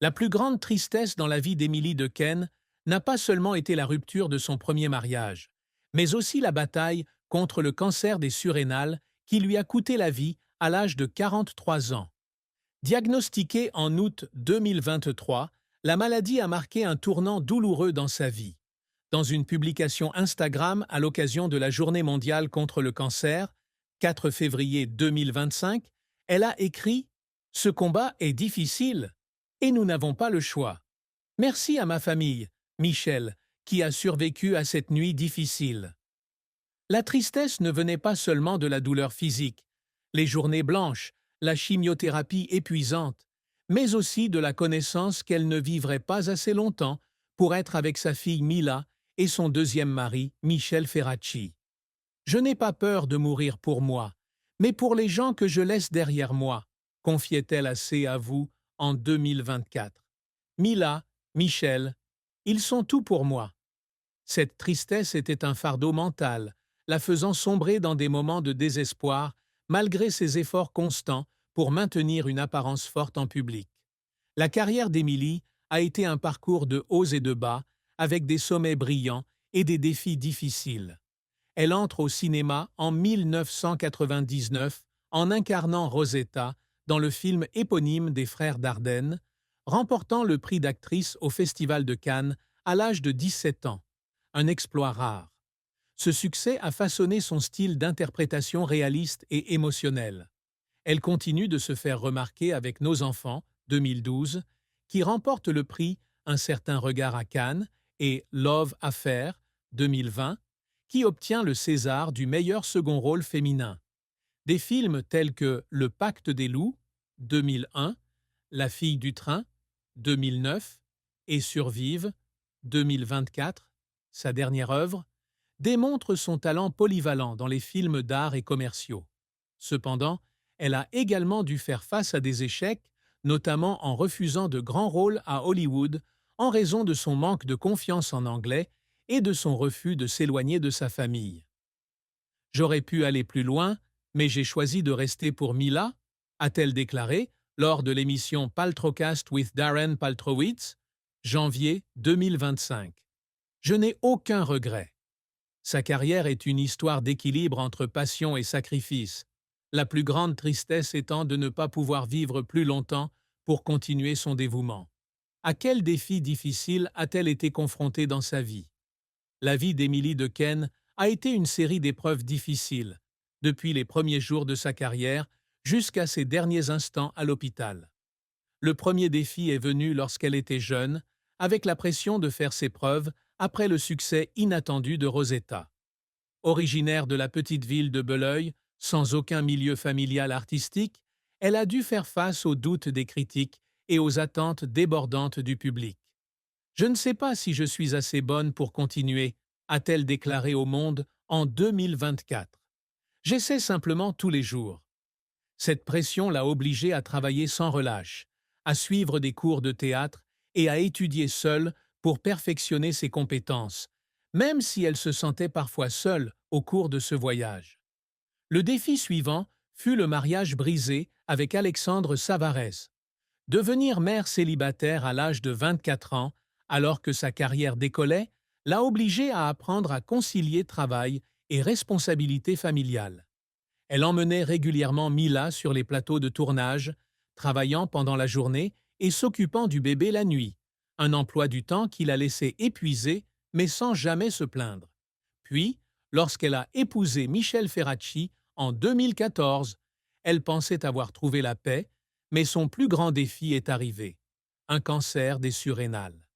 La plus grande tristesse dans la vie d'Emily Dequesne n'a pas seulement été la rupture de son premier mariage, mais aussi la bataille contre le cancer des surrénales qui lui a coûté la vie à l'âge de 43 ans. Diagnostiquée en août 2023, la maladie a marqué un tournant douloureux dans sa vie. Dans une publication Instagram à l'occasion de la Journée mondiale contre le cancer, 4 février 2025, elle a écrit « Ce combat est difficile et nous n'avons pas le choix. Merci à ma famille, Michel, qui a survécu à cette nuit difficile. » La tristesse ne venait pas seulement de la douleur physique, les journées blanches, la chimiothérapie épuisante, mais aussi de la connaissance qu'elle ne vivrait pas assez longtemps pour être avec sa fille Mila et son deuxième mari, Michel Ferracci. Je n'ai pas peur de mourir pour moi, mais pour les gens que je laisse derrière moi, confiait-elle à vous en 2024. Mila, Michel, ils sont tout pour moi. Cette tristesse était un fardeau mental, la faisant sombrer dans des moments de désespoir, malgré ses efforts constants pour maintenir une apparence forte en public. La carrière d'Emily a été un parcours de hauts et de bas, avec des sommets brillants et des défis difficiles. Elle entre au cinéma en 1999 en incarnant Rosetta dans le film éponyme des frères Dardenne, remportant le prix d'actrice au Festival de Cannes à l'âge de 17 ans, un exploit rare. Ce succès a façonné son style d'interprétation réaliste et émotionnel. Elle continue de se faire remarquer avec Nos enfants, 2012, qui remporte le prix Un certain regard à Cannes, et Love Affair, 2020, qui obtient le César du meilleur second rôle féminin. Des films tels que Le Pacte des loups, 2001, La fille du train, 2009, et Survive, 2024, sa dernière œuvre, démontrent son talent polyvalent dans les films d'art et commerciaux. Cependant, elle a également dû faire face à des échecs, notamment en refusant de grands rôles à Hollywood en raison de son manque de confiance en anglais et de son refus de s'éloigner de sa famille. J'aurais pu aller plus loin, mais j'ai choisi de rester pour Mila, a-t-elle déclaré lors de l'émission Paltrocast with Darren Paltrowitz, janvier 2025. Je n'ai aucun regret. Sa carrière est une histoire d'équilibre entre passion et sacrifice, la plus grande tristesse étant de ne pas pouvoir vivre plus longtemps pour continuer son dévouement. À quels défis difficiles a-t-elle été confrontée dans sa vie? La vie d'Emily Dequesne a été une série d'épreuves difficiles, depuis les premiers jours de sa carrière jusqu'à ses derniers instants à l'hôpital. Le premier défi est venu lorsqu'elle était jeune, avec la pression de faire ses preuves après le succès inattendu de Rosetta. Originaire de la petite ville de Belœil, sans aucun milieu familial artistique, elle a dû faire face aux doutes des critiques et aux attentes débordantes du public. « Je ne sais pas si je suis assez bonne pour continuer », a-t-elle déclaré au Monde en 2024. « J'essaie simplement tous les jours. » Cette pression l'a obligée à travailler sans relâche, à suivre des cours de théâtre et à étudier seule pour perfectionner ses compétences, même si elle se sentait parfois seule au cours de ce voyage. Le défi suivant fut le mariage brisé avec Alexandre Savarez. Devenir mère célibataire à l'âge de 24 ans, alors que sa carrière décollait, l'a obligée à apprendre à concilier travail et responsabilité familiale. Elle emmenait régulièrement Mila sur les plateaux de tournage, travaillant pendant la journée et s'occupant du bébé la nuit, un emploi du temps qui la laissait épuisée, mais sans jamais se plaindre. Puis, lorsqu'elle a épousé Michel Ferracci en 2014, elle pensait avoir trouvé la paix, mais son plus grand défi est arrivé, un cancer des surrénales.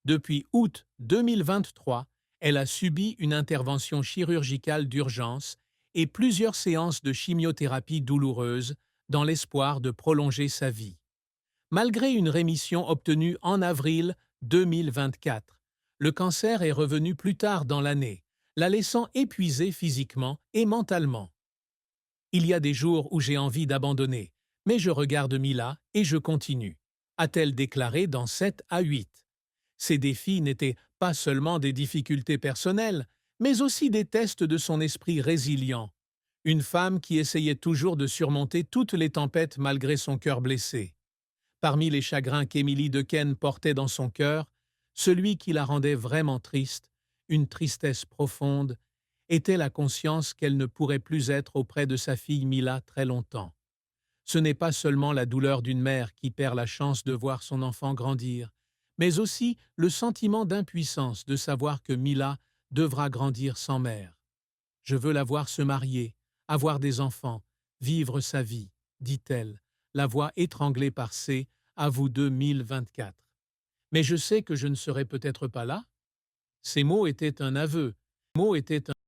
Depuis août 2023, elle a subi une intervention chirurgicale d'urgence et plusieurs séances de chimiothérapie douloureuses dans l'espoir de prolonger sa vie. Malgré une rémission obtenue en avril 2024, le cancer est revenu plus tard dans l'année, la laissant épuisée physiquement et mentalement. Il y a des jours où j'ai envie d'abandonner, mais je regarde Mila et je continue, a-t-elle déclaré dans 7 à 8. Ces défis n'étaient pas seulement des difficultés personnelles, mais aussi des tests de son esprit résilient. Une femme qui essayait toujours de surmonter toutes les tempêtes malgré son cœur blessé. Parmi les chagrins qu'Émilie Dequesne portait dans son cœur, celui qui la rendait vraiment triste, une tristesse profonde, était la conscience qu'elle ne pourrait plus être auprès de sa fille Mila très longtemps. Ce n'est pas seulement la douleur d'une mère qui perd la chance de voir son enfant grandir, mais aussi le sentiment d'impuissance de savoir que Mila devra grandir sans mère. Je veux la voir se marier, avoir des enfants, vivre sa vie, dit-elle, la voix étranglée par C. À vous 2024. Mais je sais que je ne serai peut-être pas là. Ces mots étaient un aveu. Ces mots étaient